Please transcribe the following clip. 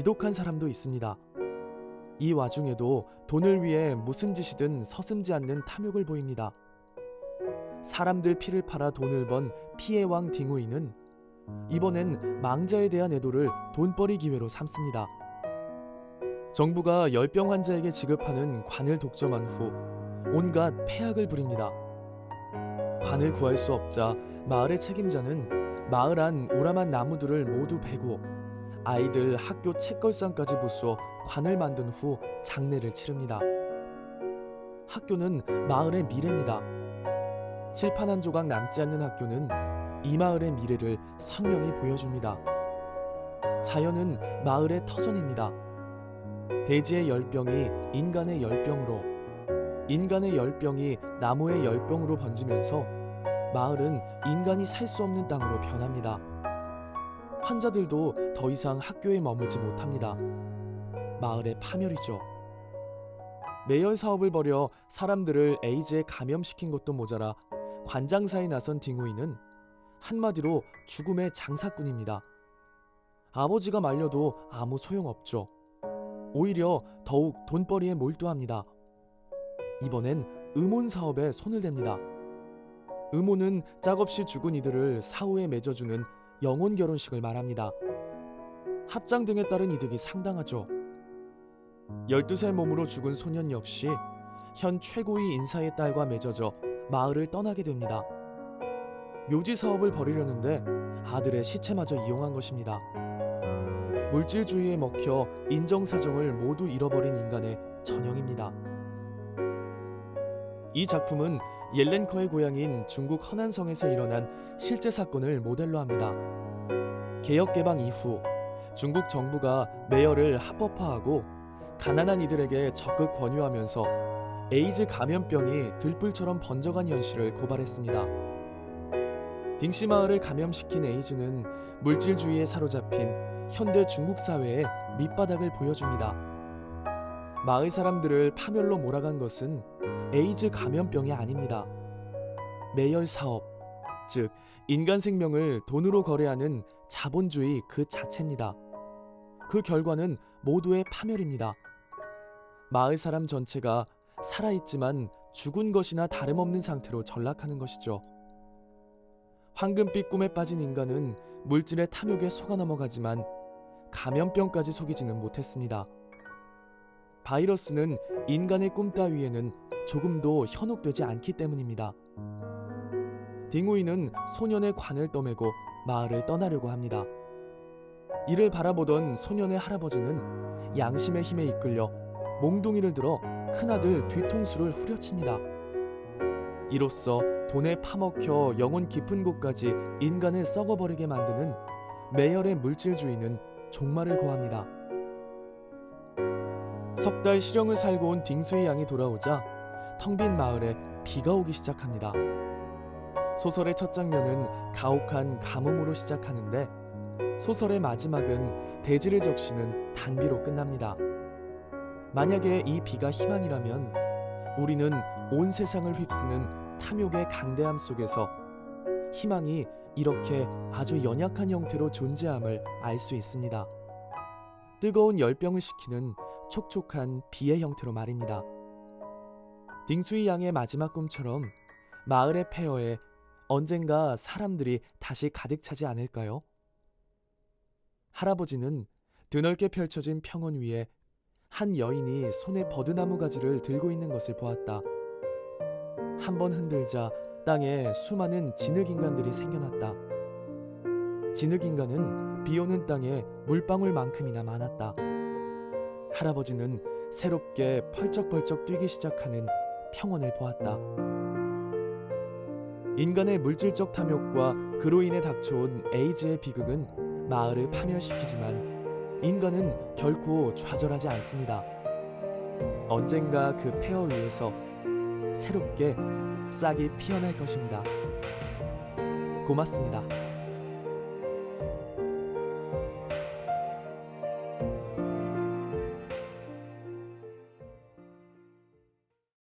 지독한 사람도 있습니다. 이 와중에도 돈을 위해 무슨 짓이든 서슴지 않는 탐욕을 보입니다. 사람들 피를 팔아 돈을 번 피해 왕 딩우이는 이번엔 망자에 대한 애도를 돈벌이 기회로 삼습니다. 정부가 열병 환자에게 지급하는 관을 독점한 후 온갖 폐악을 부립니다. 관을 구할 수 없자 마을의 책임자는 마을 안 우람한 나무들을 모두 베고 아이들 학교 책걸상까지 부수어 관을 만든 후 장례를 치릅니다. 학교는 마을의 미래입니다. 칠판 한 조각 남지 않는 학교는 이 마을의 미래를 선명히 보여줍니다. 자연은 마을의 터전입니다. 대지의 열병이 인간의 열병으로, 인간의 열병이 나무의 열병으로 번지면서 마을은 인간이 살 수 없는 땅으로 변합니다. 환자들도 더 이상 학교에 머물지 못합니다. 마을의 파멸이죠. 매열 사업을 벌여 사람들을 에이즈에 감염시킨 것도 모자라 관장사에 나선 딩우이는 한마디로 죽음의 장사꾼입니다. 아버지가 말려도 아무 소용없죠. 오히려 더욱 돈벌이에 몰두합니다. 이번엔 음혼 사업에 손을 댑니다. 음혼은 짝없이 죽은 이들을 사후에 맺어주는 영혼 결혼식을 말합니다. 합장 등에 따른 이득이 상당하죠. 12살 몸으로 죽은 소년 역시 현 최고위 인사의 딸과 맺어져 마을을 떠나게 됩니다. 묘지 사업을 벌이려는데 아들의 시체마저 이용한 것입니다. 물질주의에 먹혀 인정사정을 모두 잃어버린 인간의 전형입니다. 이 작품은 옐렌커의 고향인 중국 허난성에서 일어난 실제 사건을 모델로 합니다. 개혁개방 이후 중국 정부가 매열을 합법화하고 가난한 이들에게 적극 권유하면서 에이즈 감염병이 들불처럼 번져간 현실을 고발했습니다. 딩시 마을을 감염시킨 에이즈는 물질주의에 사로잡힌 현대 중국 사회의 밑바닥을 보여줍니다. 마을 사람들을 파멸로 몰아간 것은 에이즈 감염병이 아닙니다. 매열 사업, 즉 인간 생명을 돈으로 거래하는 자본주의 그 자체입니다. 그 결과는 모두의 파멸입니다. 마을 사람 전체가 살아있지만 죽은 것이나 다름없는 상태로 전락하는 것이죠. 황금빛 꿈에 빠진 인간은 물질의 탐욕에 속아 넘어가지만 감염병까지 속이지는 못했습니다. 바이러스는 인간의 꿈 따위에는 조금도 현혹되지 않기 때문입니다. 딩우이는 소년의 관을 떠매고 마을을 떠나려고 합니다. 이를 바라보던 소년의 할아버지는 양심의 힘에 이끌려 몽둥이를 들어 큰아들 뒤통수를 후려칩니다. 이로써 돈에 파먹혀 영혼 깊은 곳까지 인간을 썩어버리게 만드는 매열의 물질주의는 종말을 고합니다. 석 달 실형을 살고 온 딩수의 양이 돌아오자 텅 빈 마을에 비가 오기 시작합니다. 소설의 첫 장면은 가혹한 가뭄으로 시작하는데 소설의 마지막은 대지를 적시는 단비로 끝납니다. 만약에 이 비가 희망이라면 우리는 온 세상을 휩쓰는 탐욕의 강대함 속에서 희망이 이렇게 아주 연약한 형태로 존재함을 알 수 있습니다. 뜨거운 열병을 식히는 촉촉한 비의 형태로 말입니다. 딩수이 양의 마지막 꿈처럼 마을의 폐허에 언젠가 사람들이 다시 가득 차지 않을까요? 할아버지는 드넓게 펼쳐진 평원 위에 한 여인이 손에 버드나무 가지를 들고 있는 것을 보았다. 한번 흔들자 땅에 수많은 진흙인간들이 생겨났다. 진흙인간은 비오는 땅에 물방울만큼이나 많았다. 할아버지는 새롭게 펄쩍펄쩍 뛰기 시작하는 평원을 보았다. 인간의 물질적 탐욕과 그로 인해 닥쳐온 에이즈의 비극은 마을을 파멸시키지만 인간은 결코 좌절하지 않습니다. 언젠가 그 폐허 위에서 새롭게 싹이 피어날 것입니다. 고맙습니다.